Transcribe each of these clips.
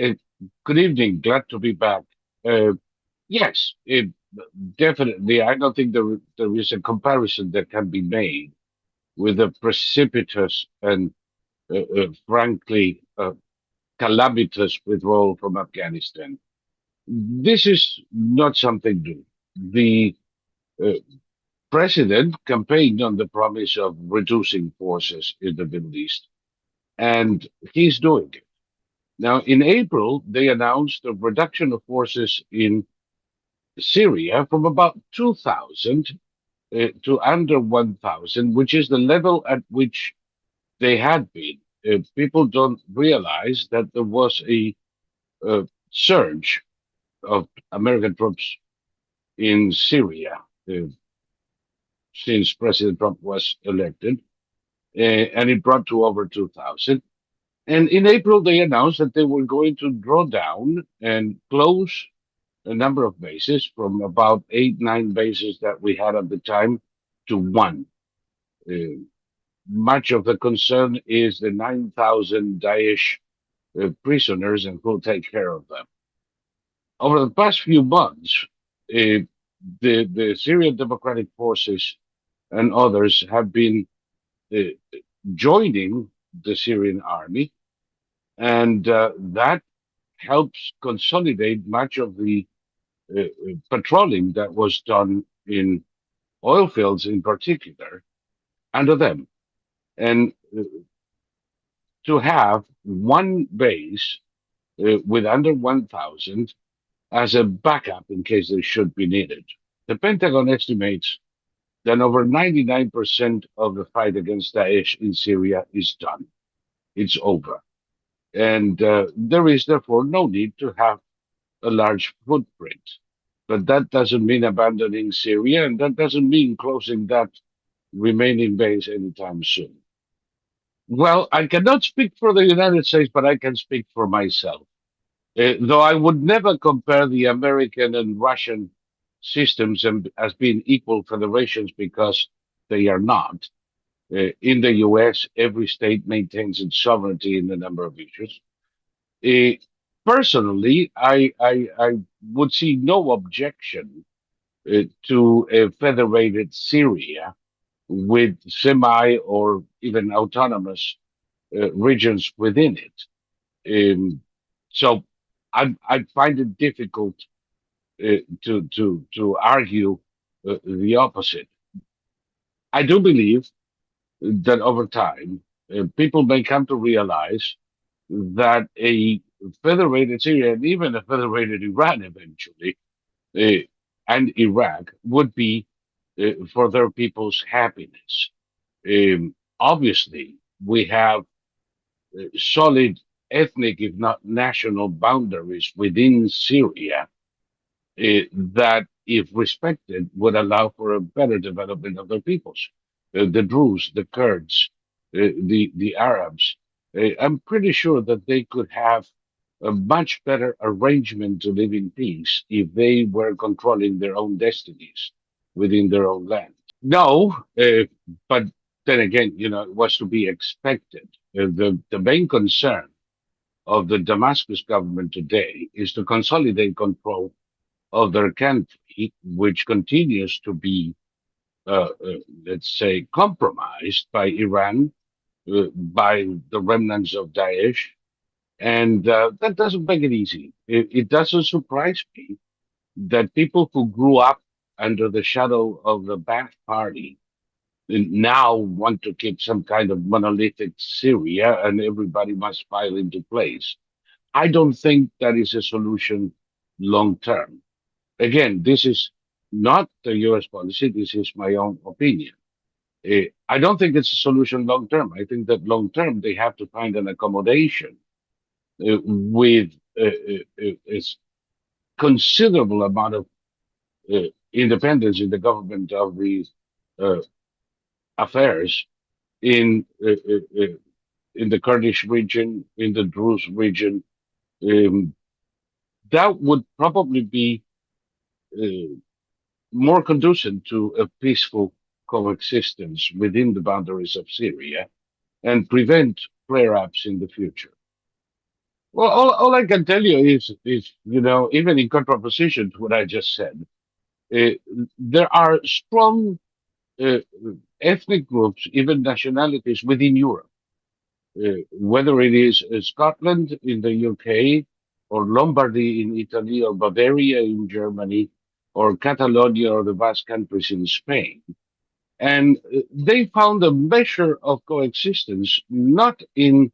Uh, Good evening. Glad to be back. Uh, yes, definitely. I don't think there is a comparison that can be made with the precipitous and, frankly, calamitous withdrawal from Afghanistan. This is not something new. The uh, president campaigned on the promise of reducing forces in the Middle East, and he's doing it. Now, in April, they announced a reduction of forces in Syria from about 2,000 to under 1,000, which is the level at which they had been. People don't realize that there was a surge of American troops in Syria uh, since President Trump was elected, and it brought to over 2,000. And in April, they announced that they were going to draw down and close a number of bases from about eight, nine bases that we had at the time to one. Uh, Much of the concern is the 9,000 Daesh prisoners and who'll take care of them. Over the past few months, uh, the Syrian Democratic Forces and others have been uh, joining the Syrian army, and that helps consolidate much of the patrolling that was done in oil fields in particular under them. And to have one base with under 1,000 as a backup in case they should be needed. The Pentagon estimates that over 99% of the fight against Daesh in Syria is done. It's over. And there is therefore no need to have a large footprint. But that doesn't mean abandoning Syria, and that doesn't mean closing that remaining base anytime soon. Well, I cannot speak for the United States, but I can speak for myself. Though I would never compare the American and Russian systems as being equal federations because they are not. In the US, every state maintains its sovereignty in a number of issues. Uh, Personally, I would see no objection to a federated Syria with semi or even autonomous regions within it. So I find it difficult to argue the opposite. I do believe that over time, people may come to realize that a federated Syria and even a federated Iran eventually uh, and Iraq would be for their people's happiness. Obviously, we have solid ethnic, if not national, boundaries within Syria that, if respected, would allow for a better development of their peoples. The Druze, the Kurds, the Arabs. I'm pretty sure that they could have a much better arrangement to live in peace if they were controlling their own destinies within their own land. No, but then again, it was to be expected. The main concern of the Damascus government today is to consolidate control of their country, which continues to be, let's say, compromised by Iran, by the remnants of Daesh, and that doesn't make it easy. It doesn't surprise me that people who grew up under the shadow of the Ba'ath Party now want to keep some kind of monolithic Syria and everybody must file into place. I don't think that is a solution long term. Again, this is not the US policy, this is my own opinion. I don't think it's a solution long term. I think that long term they have to find an accommodation with a considerable amount of independence in the government of these uh, affairs in in the Kurdish region, in the Druze region. Um, that would probably be uh, more conducive to a peaceful coexistence within the boundaries of Syria and prevent flare ups in the future. Well, all I can tell you is even in contraposition to what I just said, uh, there are strong uh, ethnic groups, even nationalities within Europe, whether it is Scotland in the UK, or Lombardy in Italy, or Bavaria in Germany, or Catalonia or the Basque countries in Spain. And they found a measure of coexistence, not in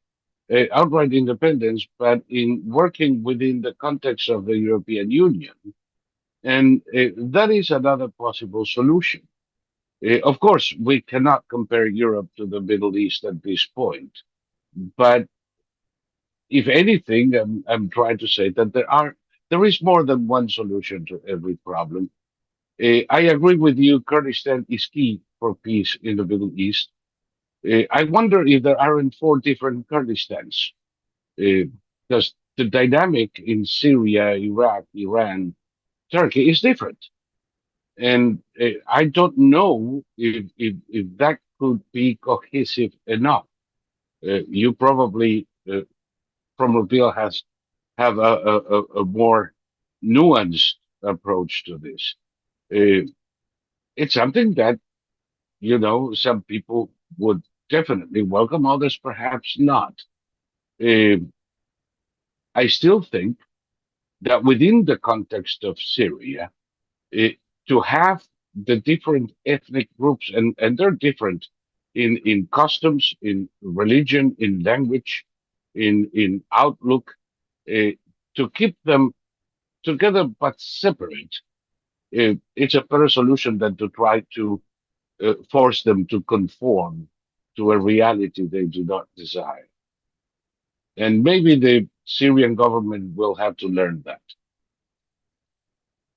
outright independence, but in working within the context of the European Union. And that is another possible solution. Of course, we cannot compare Europe to the Middle East at this point. But if anything, I'm trying to say that there is more than one solution to every problem. I agree with you. Kurdistan is key for peace in the Middle East. I wonder if there aren't four different Kurdistans, because the dynamic in Syria, Iraq, Iran, Turkey is different. And I don't know if that could be cohesive enough. You probably, from Mobile, have a more nuanced approach to this. Uh, it's something that, some people would definitely welcome, others perhaps not. Uh, I still think that within the context of Syria, it, to have the different ethnic groups, and they're different in customs, in religion, in language, in outlook, uh, to keep them together but separate, it's a better solution than to try to force them to conform to a reality they do not desire. And maybe the Syrian government will have to learn that.